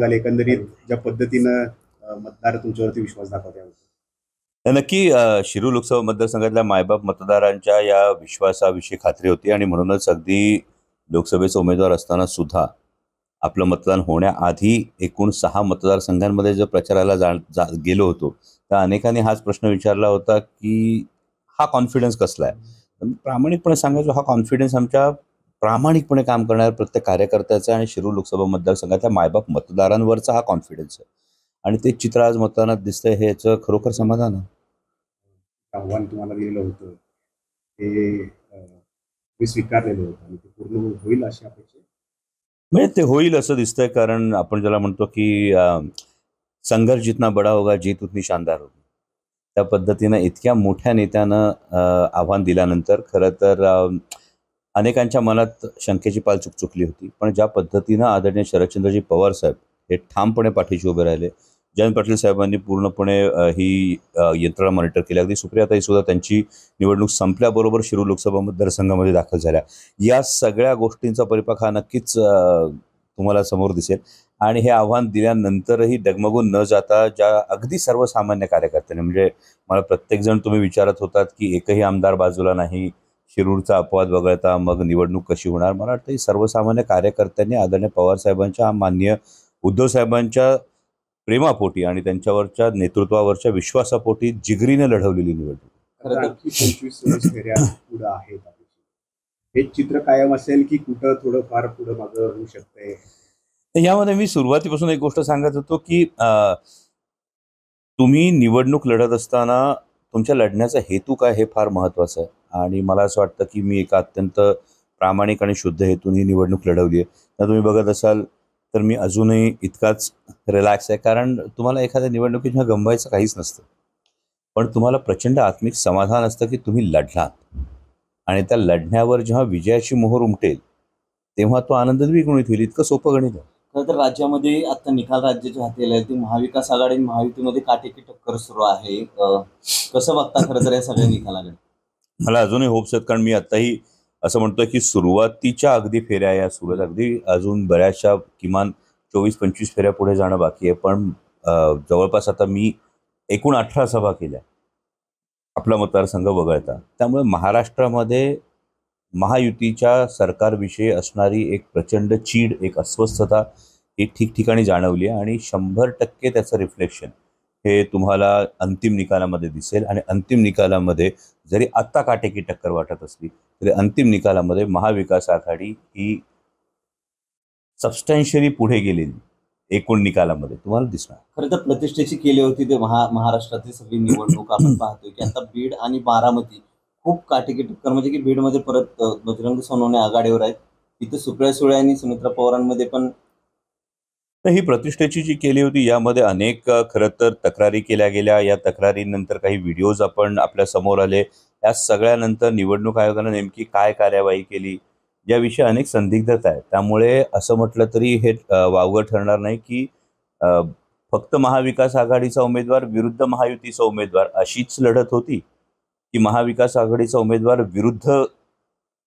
झाले एकंदरीत ज्या पद्धतीनं मतदार तुमच्यावरती विश्वास दाखवत आहे? नक्की शिरूर लोकसभा मतदारसंघातल्या मायबाप मतदारांच्या या विश्वासाविषयी खात्री होती आणि म्हणूनच अगदी लोकसभेचा उमेदवार असताना सुद्धा आपलं मतदान होण्याआधी एकूण 6 मतदारसंघांमध्ये जर प्रचाराला गेलो होतो तर अनेकांनी हाच प्रश्न विचारला होता की हा कॉन्फिडन्स कसला आहे. तर प्रामाणिकपणे सांगायचो हा कॉन्फिडन्स आमच्या प्रामाणिकपणे काम करणाऱ्या प्रत्येक कार्यकर्त्याचा आणि शिरूर लोकसभा मतदारसंघातल्या मायबाप मतदारांवरचा हा कॉन्फिडन्स आहे आणि ते चित्र आज मतदानात दिसतंय हे याचं खरोखर समाधान आहे. आव्हान तुम्हाला दिलेलं होतं ते मी स्वीकारलेलं होतं आणि ते पूर्ण होईल अशी अपेक्षा? म्हणजे ते होईल असं दिसतंय कारण आपण ज्याला म्हणतो की संघर्ष जितना बडा होगा जीत उतनी शानदार होगी. त्या पद्धतीनं इतक्या मोठ्या नेत्यानं आव्हान दिल्यानंतर खरं तर अनेकांच्या मनात शंकेची पाल चुकली होती. पण ज्या पद्धतीनं आदरणीय शरदचंद्रजी पवार साहेब हे ठामपणे पाठीशी उभे राहिले, जयंत पाटील साहेबांनी पूर्णपणे ही यंत्रणा मॉनिटर केली. अगदी सुप्रियाताई सुद्धा त्यांची निवडणूक संपल्याबरोबर शिरूर लोकसभा मतदारसंघामध्ये दाखल झाल्या. या सगळ्या गोष्टींचा परिपाक हा नक्कीच तुम्हाला समोर दिसेल आणि हे आव्हान दिल्यानंतरही डगमगून न जाता ज्या अगदी सर्वसामान्य कार्यकर्त्यांनी म्हणजे मला प्रत्येकजण तुम्ही विचारत होतात की एकही आमदार बाजूला नाही, शिरूरचा अपवाद वगळता मग निवडणूक कशी होणार. मला वाटतं सर्वसामान्य कार्यकर्त्यांनी आदरणीय पवार साहेबांच्या माननीय उद्धव साहेबांच्या प्रेमापोटी आणि त्यांच्यावरच्या नेतृत्वावरच्या विश्वासापोटी जिगरीने लढवलेली निवडणूक. आणखी 25-26 फेऱ्या पुढे आहेत. हे चित्र कायम असेल की कुठं थोडंफार पुढं मागं होऊ शकतंय? यामध्ये मी सुरुवातीपासून एक गोष्ट सांगत होतो की तुम्ही निवडणूक लढत असताना तुमच्या लढण्याचा हेतू काय हे फार महत्त्वाचं आहे आणि मला असं वाटतं की मी एका अत्यंत प्रामाणिक आणि शुद्ध हेतून ही निवडणूक लढवली आहे. तर तुम्ही बघत असाल तर मी अजूनही इतकाच रिलॅक्स आहे कारण तुम्हाला एखाद्या निवडणुकीत गमवायचं काहीच नसतं, पण तुम्हाला प्रचंड आत्मिक समाधान असतं की तुम्ही लढलात आणि त्या लढण्यावर जेव्हा विजयाची मोहर उमटेल तेव्हा तो आनंद द्विगुणित होईल. इतकं सोपं गणित आहे. खरं तर राज्यामध्ये आता निकाल राज्याच्या हाती आले ते महाविकास आघाडी महायुतीमध्ये काटेकी टक्कर सुरू आहे. कसं बघता खरं तर या सगळ्या निकालाकडे? मला अजूनही होप्स आहेत कारण मी आत्ताही असं म्हणतोय की सुरुवातीच्या अगदी फेऱ्या या सुरू अगदी अजून बऱ्याचशा किमान 24-25 फेऱ्या पुढे जाणं बाकी आहे. पण जवळपास आता मी एकूण 18 सभा केल्या आपला मतदारसंघ वगळता. त्यामुळे महाराष्ट्रामध्ये महायुतीच्या सरकारविषयी असणारी एक प्रचंड चीड, एक अस्वस्थता ही ठिकठिकाणी जाणवली आहे आणि 100% त्याचं रिफ्लेक्शन हे तुम्हाला अंतिम निकालामध्ये दिसेल. आणि अंतिम निकालामध्ये जरी आत्ता काटेकी टक्कर वाटत असली तरी अंतिम निकालामध्ये महाविकास आघाडी ही सबस्टॅन्शियली पुढे गेलेली एकूण निकालामध्ये तुम्हाला दिसणार. खरं तर प्रतिष्ठेची केली होती ते महाराष्ट्रातली सगळी निवडणूक आपण पाहतोय की आता बीड आणि बारामती खूप काटेकी टक्कर म्हणजे की बीडमध्ये परत बजरंग सोनवणे आघाडीवर आहेत. तिथे सुप्रिया सुळे आणि सुमित्रा पवारांमध्ये पण ही प्रतिष्ठेची जी केली होती यामध्ये अनेक खरं तर तक्रारी केल्या गेल्या. या तक्रारीनंतर काही व्हिडिओज आपण आपल्या समोर आले. या सगळ्यानंतर निवडणूक आयोगानं नेमकी काय कार्यवाही केली याविषयी अनेक संदिग्धता आहेत. त्यामुळे असं म्हटलं तरी हे वावगं ठरणार नाही की फक्त महाविकास आघाडीचा उमेदवार विरुद्ध महायुतीचा उमेदवार अशीच लढत होती की महाविकास आघाडीचा उमेदवार विरुद्ध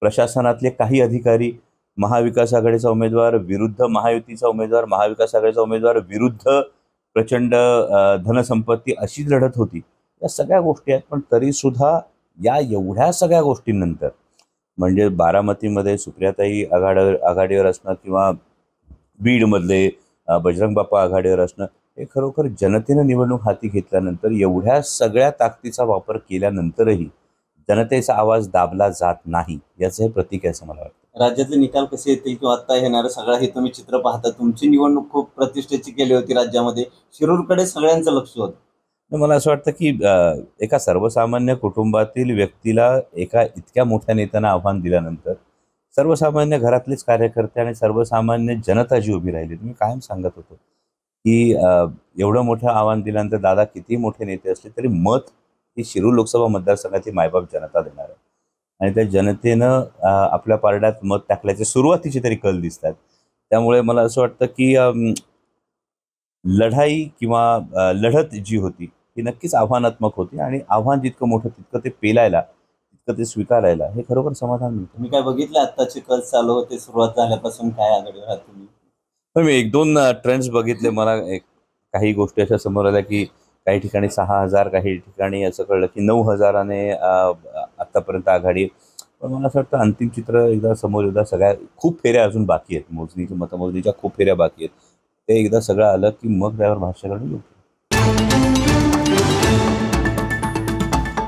प्रशासनातले काही अधिकारी, महाविकास आघाडीचा उमेदवार विरुद्ध महायुतीचा उमेदवार, महाविकास आघाडीचा उमेदवार विरुद्ध प्रचंड धनसंपत्ती अशीच लढत होती. या सगळ्या गोष्टी आहेत. पण तरीसुद्धा या एवढ्या सगळ्या गोष्टींनंतर म्हणजे बारामतीमध्ये सुप्रियाताई आघाडीवर असणं किंवा बीडमधले बजरंग बाप्पा आघाडीवर असणं हे खरोखर जनतेनं निवडणूक हाती घेतल्यानंतर एवढ्या सगळ्या ताकदीचा वापर केल्यानंतरही जनतेचा आवाज दाबला जात नाही याचं हे प्रतीक आहे असं मला वाटतं. राज्यातले निकाल कसे येतील किंवा आता येणारं सगळं हे तुम्ही चित्र पाहता. तुमची निवडणूक खूप प्रतिष्ठेची केली होती राज्यामध्ये, शिरूरकडे सगळ्यांचं लक्ष होतं. मला असं वाटतं की एका सर्वसामान्य कुटुंबातील व्यक्तीला एका इतक्या मोठ्या नेत्यानं आव्हान दिल्यानंतर सर्वसामान्य घरातलेच कार्यकर्ते आणि सर्वसामान्य जनता जी उभी राहिली. मी कायम सांगत होतो की एवढं मोठं आव्हान दिल्यानंतर दादा किती मोठे नेते असले तरी मत ही शिरूर लोकसभा मतदारसंघाची मायबाप जनता देणार आहे आणि त्या जनतेनं आपल्या पारड्यात मत टाकल्याचे सुरुवातीचे तरी कल दिसतात. त्यामुळे मला असं वाटतं की लढाई किंवा लढत जी होती ही नक्कीच आव्हानात्मक होती आणि आव्हान जितकं मोठं तितकं ते पेलायला तितकं ते स्वीकारायला हे खरोखर समाधान मिळतं. तुम्ही काय बघितलं आत्ताचे कल चालू होते सुरुवात झाल्यापासून काय आघाडीवर आहात तुम्ही? पण मी 1-2 ट्रेंड्स बघितले. मला काही गोष्टी अशा समोर आल्या की काही ठिकाणी 6,000, काही ठिकाणी असं कळलं की 9,000ने आतापर्यंत आघाडी आहे. पण मला असं वाटतं अंतिम चित्र एकदा समोर एकदा सगळ्या खूप फेऱ्या अजून बाकी आहेत. मतमोजणीच्या खूप फेऱ्या बाकी आहेत. ते एकदा सगळं आलं की मग त्यावर भाष्य करणं योग्य.